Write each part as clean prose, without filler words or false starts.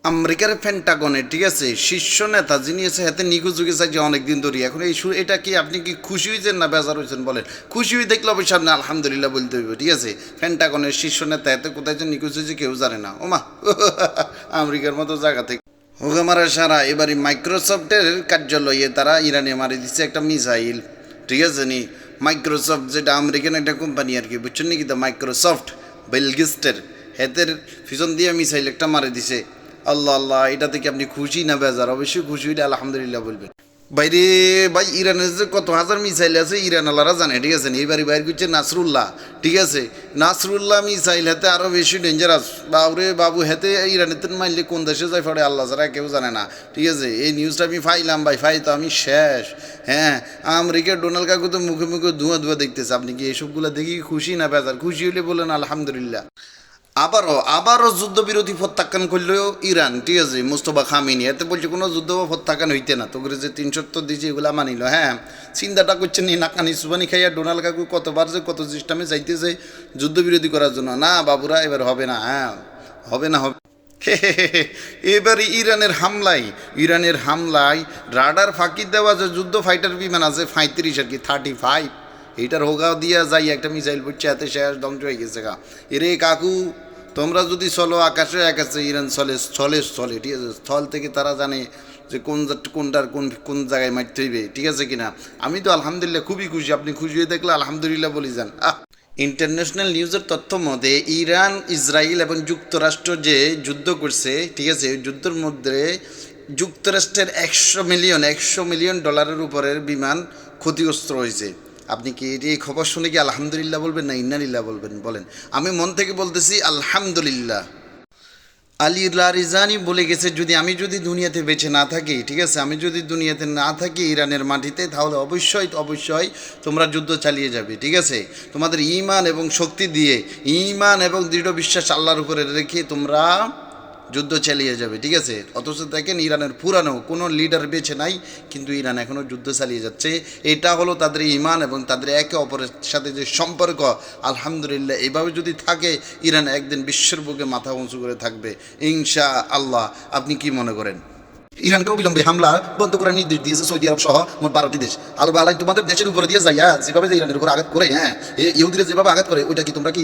আমেরিকার পেন্টাগনে, ঠিক আছে, শীর্ষ নেতা যিনি আছে হাতে নিখোঁজ হয়ে গেছে যে অনেকদিন ধরে। এখন এই এটা কি আপনি কি খুশি হয়েছেন না বেজার হয়েছেন বলেন? খুশি হয়ে দেখলে অবশ্যই আপনি আলহামদুলিল্লাহ বলতে হইব, ঠিক আছে। পেন্টাগনের শীর্ষ নেতা এতে কোথায় যে নিখোঁজ হয়েছে কেউ জানে না। ওমা আমেরিকার মতো জায়গা থেকে হোক মারা সারা এবারই মাইক্রোসফটের কার্যালয়ে তারা ইরানে মারি দিচ্ছে একটা মিসাইল, ঠিক আছে নি। মাইক্রোসফট যেটা আমেরিকান একটা কোম্পানি আর কি, বুঝছেন নাকি? তো মাইক্রোসফট বেলগিস্টের হেতের পিছন দিয়ে মিসাইল একটা মারি দিছে। আল্লাহ আল্লাহ, এটা থেকে আপনি খুশি না বেজার? অবশ্যই খুশি হইলে আলহামদুলিল্লাহ বলবেন। বাইরে ভাই, ইরানের যে কত হাজার মিসাইল আছে ইরান আল্লাহরা জানে, ঠিক আছে। এইবারই বাইর করছে নাসরুল্লাহ, ঠিক আছে। নাসরুল্লাহ মিসাইল হাতে আরও বেশি ডেঞ্জারাস। বাবুরে বাবু, হাতে ইরানের মারলে কোন দেশে যায় পড়ে আল্লাহ ছাড়া কেউ জানে না, ঠিক আছে। এই নিউজটা আমি পাইলাম ভাই, তো আমি শেষ। হ্যাঁ, আমেরিকার ডোনাল্ড কাকু তো মুখে মুখে ধোঁয়া ধোঁয়া দেখতেছে। আপনি কি এসবগুলো দেখি খুশি না বেজার? খুশি হইলে বলেন আলহামদুলিল্লাহ। আবারও যুদ্ধবিরোধী প্রত্যাখ্যান করলো ইরান, ঠিক আছে। মুস্তফা খামিনি এতে বলছে কোনো যুদ্ধ প্রত্যাখ্যান হইতে না, তোকে যে 370 দিয়েছে এগুলা মানিল। হ্যাঁ, চিন্তাটা করছেন নি নাকানি সুবানি খাইয়া ডোনাল্ড কাকু কতবার যে কত সিস্টেমে যাইতেছে যুদ্ধবিরোধী করার জন্য। না বাবুরা, এবার হবে না। হ্যাঁ, হবে না, হবে। এবারে ইরানের হামলায় রাডার ফাঁকি দেওয়া যে যুদ্ধ ফাইটার বিমান আছে 35 আর কি 35, এইটার হোগা দিয়া যাই একটা মিসাইল পড়ছে, এতে শেষ ধ্বংস হয়ে গেছে গা। এরে কাকু, তোমরা যদি চলো আকাশে আকাশে, ইরান চলে স্থলে স্থলে, ঠিক আছে। স্থল থেকে তারা জানে যে কোনটার কোন জায়গায় মারতে হইবে, ঠিক আছে কিনা। আমি তো আলহামদুলিল্লাহ খুবই খুশি। আপনি খুশি হয়ে দেখলে আলহামদুলিল্লাহ বলি যান। ইন্টারন্যাশনাল নিউজের তথ্য মতে ইরান, ইসরায়েল এবং যুক্তরাষ্ট্র যে যুদ্ধ করছে, ঠিক আছে, ওই যুদ্ধের মধ্যে যুক্তরাষ্ট্রের 100 মিলিয়ন ডলারের উপরের বিমান ক্ষতিগ্রস্ত হয়েছে। আপনি কি এই খবর শুনে কি আলহামদুলিল্লাহ বলবেন না ইন্নালিল্লাহ বলবেন? বলেন। আমি মন থেকে বলতেছি আলহামদুলিল্লাহ। আলী লারিজানি বলে গেছে, আমি যদি দুনিয়াতে বেঁচে না থাকি, ঠিক আছে, আমি যদি দুনিয়াতে না থাকি ইরানের মাটিতে, তাহলে অবশ্যই অবশ্যই তোমরা যুদ্ধ চালিয়ে যাবে, ঠিক আছে। তোমাদের ঈমান এবং শক্তি দিয়ে, ঈমান এবং দৃঢ় বিশ্বাস আল্লাহর উপরে রেখে তোমরা যুদ্ধ চালিয়ে যাবে, ঠিক আছে। অথচ দেখেন ইরানের পুরানো কোনো লিডার বেঁচে নাই, কিন্তু ইরান এখনও যুদ্ধ চালিয়ে যাচ্ছে। এটা হলো তাদের ঈমান এবং তাদের একে অপরের সাথে যে সম্পর্ক। আলহামদুলিল্লাহ, এইভাবে যদি থাকে ইরান একদিন বিশ্বের বুকে মাথা উঁচু করে থাকবে ইনশা আল্লাহ। আপনি কি মনে করেন? ইরানকে অবিলম্বে হামলা বন্ধ করার নির্দেশ দিয়েছে সৌদি আরব সহ মোট 12টি দেশ। আরো বালাই তোমাদের দেশের উপরে দিয়ে যাইয়া যেভাবে ইরানের উপর আঘাত করে, হ্যাঁ, ইহুদিরা যেভাবে আঘাত করে, ওইটা কি তোমরা কি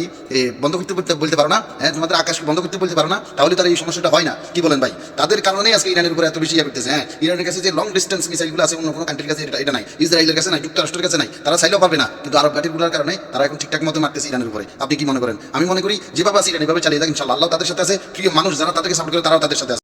বন্ধ করতে বলতে পারো না? হ্যাঁ, তোমাদের আকাশকে বন্ধ করতে বলতে পারো না? তাহলে তার এই সমস্যাটা হয় না, কি বলেন ভাই? তাদের কারণেই আজকে ইরানের উপরে এত বেশি ইয়ে করতেছে। হ্যাঁ, ইরানের কাছে যে লং ডিস্টেন্স মিসাইলগুলো আছে অন্য কোনো কান্ট্রির কাছে এটা নাই, ইসরায়েলের কাছে নাই, যুক্তরাষ্ট্রের কাছে নাই। তারা চাইলেও পারবে না, কিন্তু আরব ঘাঁটিগুলোর কারণে তারা এখন ঠিকঠাক মতো মারতেছে ইরানের উপরে। আপনি কি মনে করেন? আমি মনে করি যেভাবে আছে ইরান এভাবে চালিয়ে থাকেন ইনশাআল্লাহ, আল্লাহ তাদের সাথে আছে। প্রিয় মানুষ যারা তাদেরকে সাপোর্ট করে তারাও তাদের সাথে আছে।